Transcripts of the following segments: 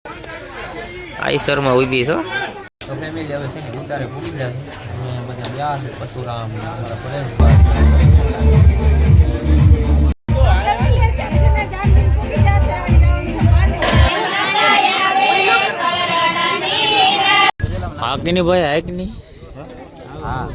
આઈસરમાં ઊભી છો તો ફેમિલી હવે છે ને ઉતારે પૂરી જાય બધા ગયા છે પશુરામ અમારા પરેશભાઈ હાકની ભાઈ હાકની હા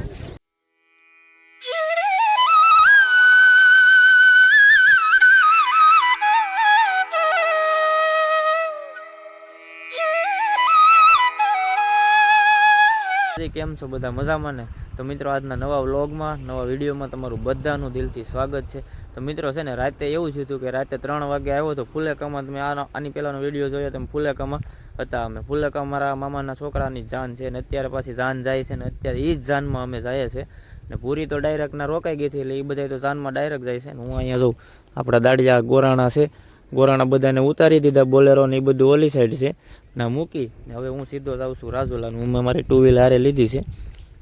કેમ છો બધા મજામાં ને? તો મિત્રો આજના નવા વ્લોગમાં નવા વિડીયોમાં તમારું બધાનું દિલથી સ્વાગત છે. તો મિત્રો છે ને રાતે એવું થયું કે રાતે 3 વાગે આવ્યો તો ફુલેકામાં તમે આની પહેલાનો વિડીયો જોયો તમે ફુલેકામાં હતા. અમે ફુલેકા મારા મામાના છોકરાની જાન છે ને અત્યારે પાછી જાન જાય છે ને અત્યારે એ જ જાનમાં અમે જઈએ છીએ ને પૂરી તો ડાયરેક્ટના રોકાઈ ગઈ હતી એટલે એ બધા તો જાનમાં ડાયરેક્ટ જાય છે ને હું અહીંયા જોઉં આપણા દાડિયા ગોરાણા છે ગોરાણા બધાને ઉતારી દીધા બોલેરો ને એ બધું ઓલી સાઈડ છે ના મૂકી ને હવે હું સીધો જાઉં છું રાજુલાનું. હું મારી 2 વ્હીલર હારે લીધી છે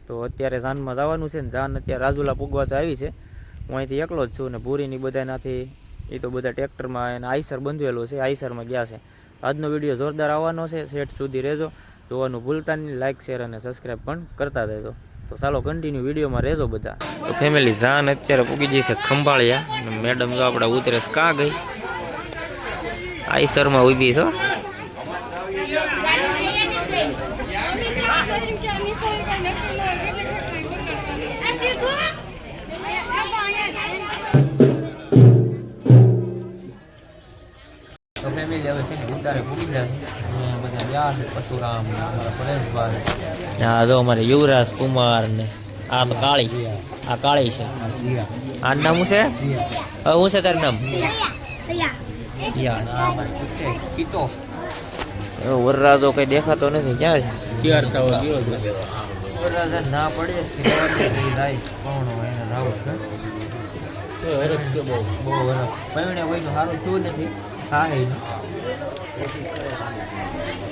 તો અત્યારે જાનમાં જવાનું છે ને જાન અત્યારે રાજુલા પૂગવા તો આવી છે. હું અહીંથી એકલો જ છું ને ભૂરીની બધાનાથી એ તો બધા ટ્રેક્ટરમાં એને આઈસર બંધવેલું છે આઈસરમાં ગયા છે. આજનો વિડીયો જોરદાર આવવાનો છે સેટ સુધી રહેજો જોવાનું ભૂલતા નહીં લાઇક શેર અને સબસ્ક્રાઈબ પણ કરતા રહેજો. તો ચાલો કન્ટિન્યુ વિડીયોમાં રહેજો બધા. તો ફેમિલી જાન અત્યારે પૂગી જઈ છે ખંભાળિયા મેડમ જો આપણે ઉતરે કાં ગઈ આઈસરમાં ઊભી છો તો ફેમિલી હવે છે ને ઉતારે પૂરી જાય બધા ગયા છે પશુરામ અમારા પરેશભાઈ હા જો અમારે યુવરાજ કુમાર ને આ તો કાળી આ કાળી છે આ નામ શું છે શું છે તારું નામ વરરાજો કઈ દેખાતો નથી ક્યાં છે વરરાજા ના પડે જાય કોણ એને રાવ છે બહુ વરસ પૈણે કોઈનું સારું શું નથી ખાય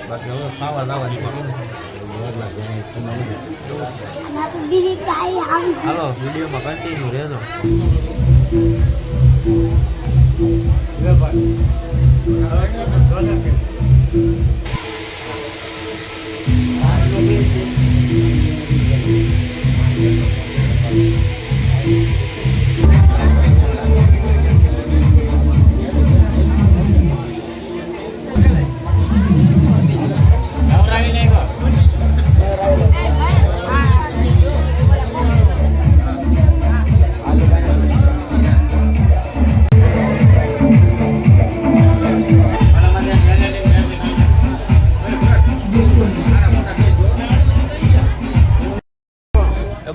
બાકી હવે ખાવા લાવવાની હાલો વિડીયોમાં કન્ટિન્યુ રહેજો.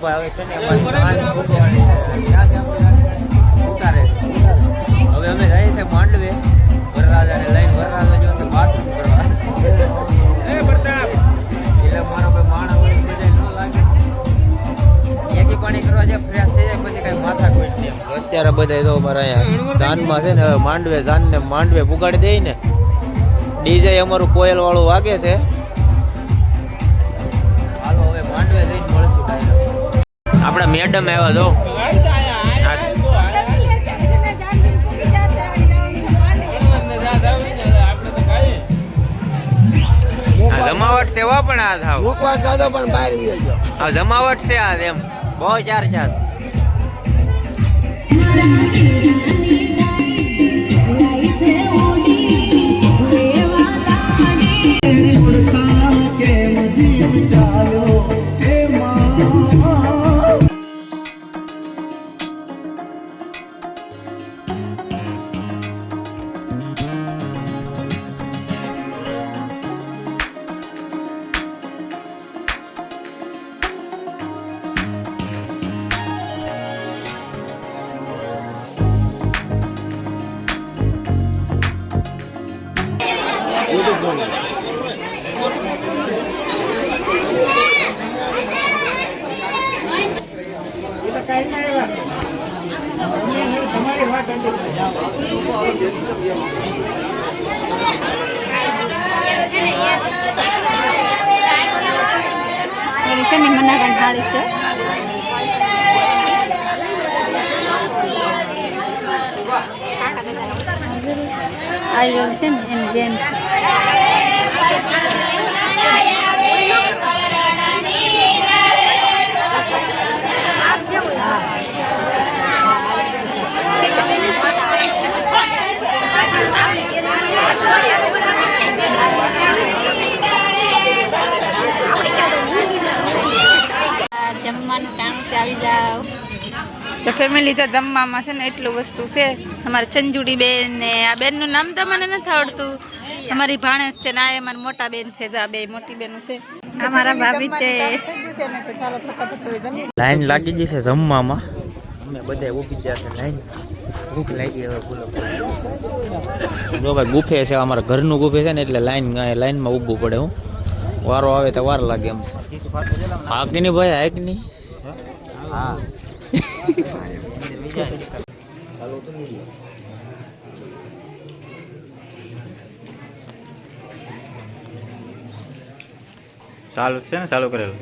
હવે છે ને ઉતારે હવે અમે જઈએ છીએ માંડવે વરરાજાને લઈને વરરાજા જો બાથરૂમ કરવા પ્રતાપ એટલે મારો કોઈ માણસ હોય બધા ન લાગે એકી પાણી કરવા જાય ફ્રેશ થઈ જાય પછી કઈ માથા કોઈ નહીં. અત્યારે બધા તો અમારા અહીંયા જાનમાં છે ને હવે માંડવે જાનને માંડવે પુગાડી દઈ ને ડીજે અમારું કોયલ વાળું વાગે છે. હાલો હવે માંડવે જઈને મળશું આપણા મેડમ આવ્યા તો જમાવટ છે પણ આ થાવ મુકવાસ ખાધો પણ બહાર વી ગયો આ જમાવટ છે આ એમ બહુ ચાર ચાર Ini menakan halis tu. I will send in James. તો ફેમિલી તો જમવામાં છે ને એટલું વસ્તુ છે. અમારા ચંજુડી બેન ને આ બેનનું નામ તો મને નથી આવડતું. અમારી ભાણેજ છે ને આ અમારી મોટા બેન છે. આ બે મોટી બેનો છે. અમારા ભાભી છે. લાઈન લાગી ગઈ છે જમવામાં. અમે બધા ઊભી ગયા છે લાઈન. ભૂખ લાગી હવે બોલો. જો ભાઈ ગુફે છે અમારા ઘરનું ગુફે છે ને એટલે લાઈનમાં ઊભું પડે. હું વારો આવે તો વાર લાગે એમ છે. હા કે નહીં ભાઈ? હા કે નહીં? હા. ચાલુ છે ને? ચાલુ કરેલું.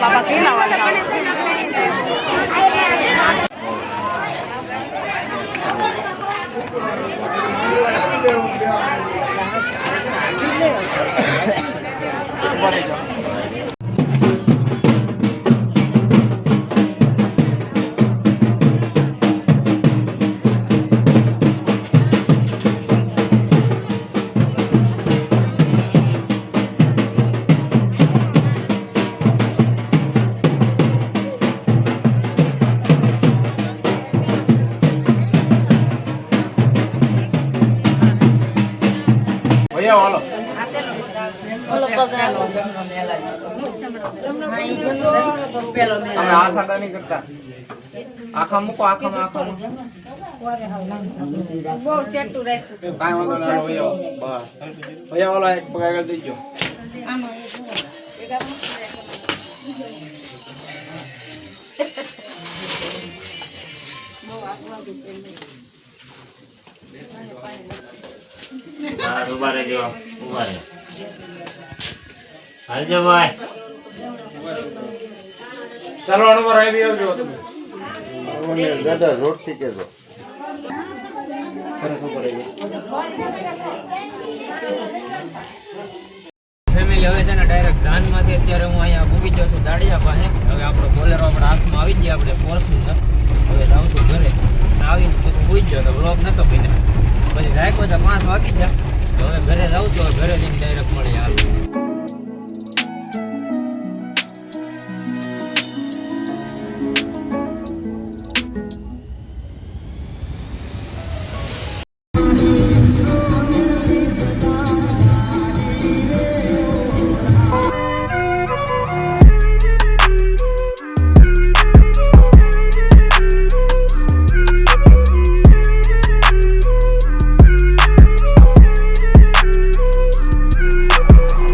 બાબા કેટલા વાગે આખા મૂકો. આખા બહુ સેટું રાખ્યું. કાંઈ વાંધો ના ભૈયા વાળો એક પગ આગળ દઈ ગયો. ઉભા રહેજો. હાલજો ભાઈ. ચાલો અણવર આવી આવજો તમે. દાદા જોરથી કેજો. ફેમિલી હવે છે ને ડાયરેક્ટ જાનમાંથી અત્યારે હું અહીંયા ભૂગી ગયો છું દાડિયા પાસે. હવે આપણો બોલેરો આપણા હાથમાં આવી ગયા. આપણે ફોર્ચ્યુનર હવે જાઉં છું ઘરે. આવીને પછી ભૂગી ગયો તો બ્લોગ નતો પીને. પછી રાખ્યો તો 5 વાગી ગયા. હવે ઘરે જાઉં છું. ઘરે જઈને ડાયરેક્ટ મળી હાલ.